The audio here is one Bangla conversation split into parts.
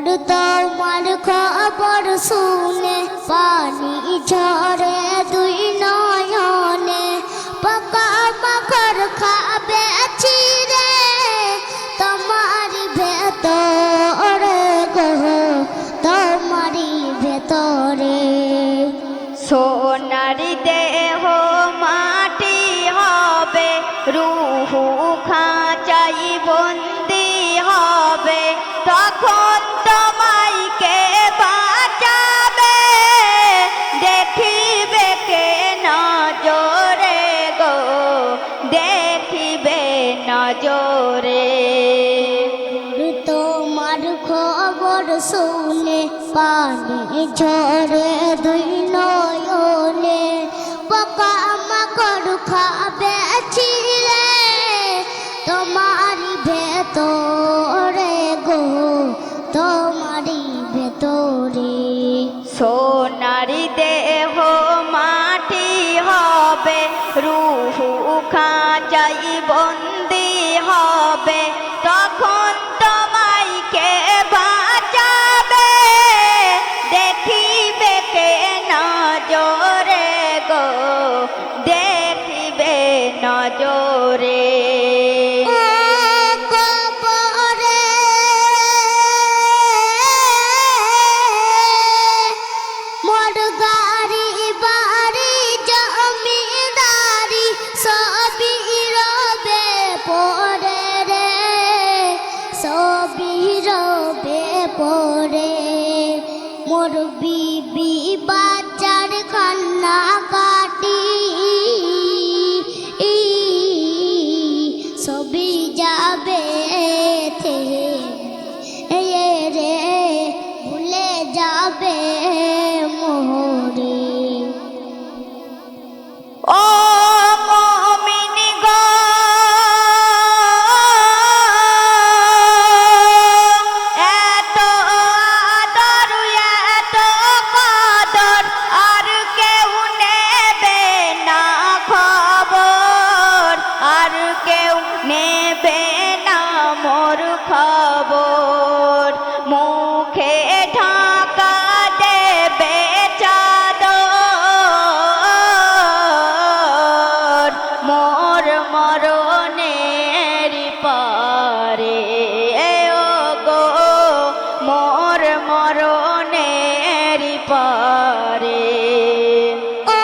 তোমার খবর শুনে পানি ঝরে দুই নয়নে, পোকামাকড় খাবে ছিঁড়ে তোমার ভেতরে গো, তোমারই ভেতরে। সোনারি দেহ মাটি হবে, রুহু খাঁচাই বন্দি হবে, তখন তোমায় কে বাঁচাবে? দেখিবে কে নজরে গো, দেখিবে নজরে। তোমার খবর শুনে পানি ঝরে দুই নয়নে, পোকামাকড় খাবে ছিঁড়ে তোমারই ভেতরে গো, তোমারই ভেতরে। সোনারি দেহ মাটি হবে, রুহু খাঁচাই বন্দি হবে, তখন তোমায় কে বাঁচাবে? দেখিবে কে নজরে গো, দেখিবে নজরে। মোর বিবি বাচ্চার কান্না কাটি সবই যাবে রে, ভুলে যাবে মোরে। ও মুমিনি গো, এত আদর এত কদর আর কেউ নেবে না খবর, আর কেউ নেবে না মোর খবর। মুখে ঢাকা দেবে চাদর, মোর মরণের পরে ও গো, মোর মরণের পরে। ও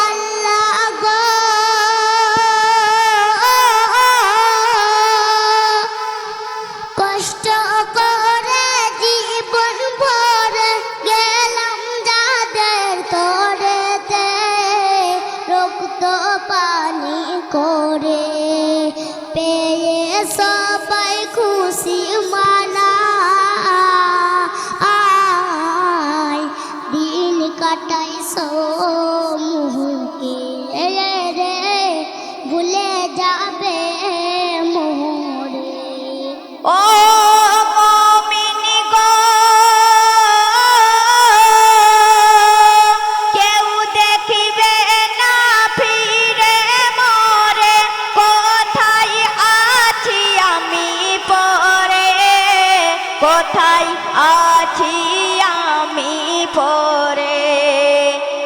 আল্লাহ গো, কষ্ট করে জীবন ভরে গেলাম যাদের তরেতে, রক্ত পানি করে পেয়ে সবাই খুশি মানায়, দিন কাটাই মুহকে রে, ভুলে যাবে মোরে। ও মুমিনি গো, কেউ দেখিবে না ফিরে মোরে, কোথায় আছি আমি পরে, কোথায় আছি আমি পরে।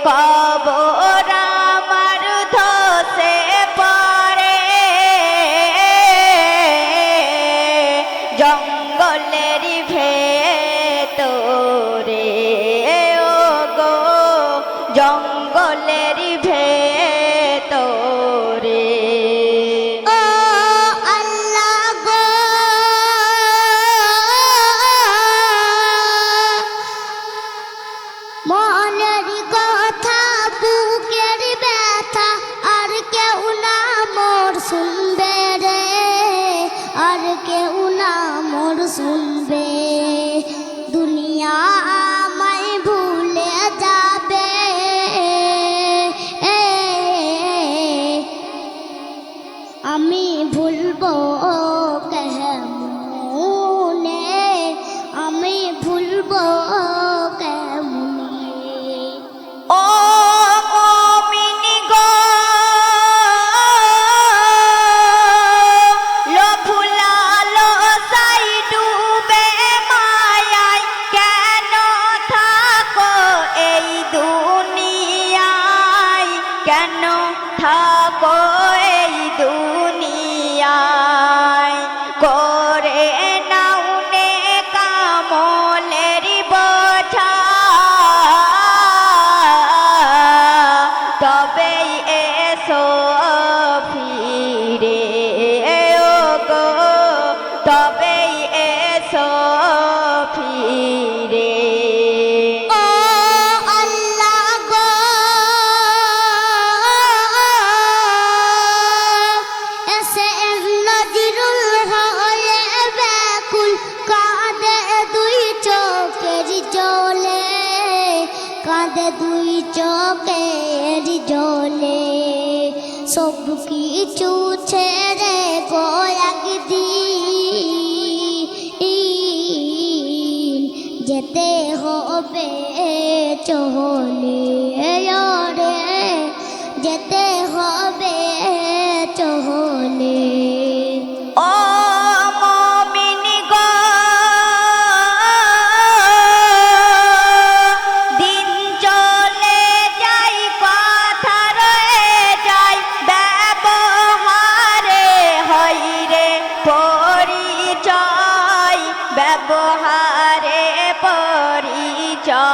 কবর আমার ধসে পড়ে, জঙ্গলের ভেতরে ও গো, জঙ্গলের ভেতরে। ও আল্লাহ গো, মনের কথা বুকের ব্যথা আর কেউ না মোর শুনবে রে, আর কেউ না মোর শুনবে। দুনিয়া আমায় ভুলে যাবে, আমি ভুলবো কেমনে, আমি ভুলবো কেমনে। ও মুমিনি গো, লোভ লালসায় ডুবে থাকো এই দুনিয়ায়, করে নাও নে কামলের বোঝা, তবেই এসো ফিরে ওগো, তবেই এসো ফিরে। ও আল্লাহ গো, এসে নজিরুল হয়ে ব্যাকুল কাঁদে দুই চোখের জলে, কাঁদে দুই চোখের জলে। সব কিছু ছেড়ে গো একদিন যেতে হবে চলে রে, যেতে হবে চলে। ও মুমিন গো, দিন চলে যায়, কথা রয়ে যায়, ব্যবহারে হয় রে পরিচয়, ব্যবহারে পরিচয়।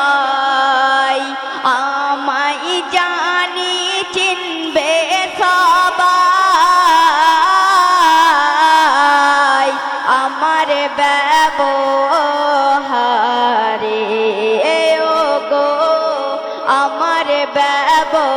আমায় জানি চিনবে সবাই, আমার ব্যবহারে ওগো, আমার ব্যবহারে।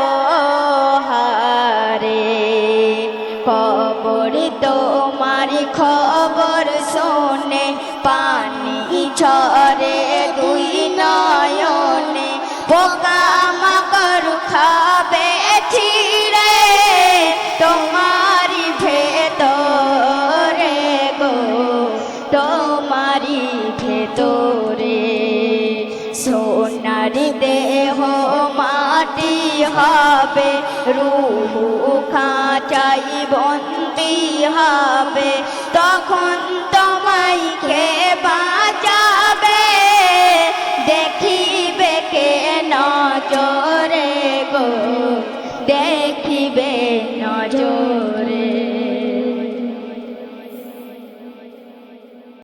কবর তোমার খবর শোনে, পানি ঝরে দুই নয়নে, পোকামাকড় খাবে ছিঁড়ে তোমারি ভেতরে গো, তোমারি ভেতরে। সোনার দেহ মাটি হবে, রূহ খাঁচাই বন্দি হবে, তখন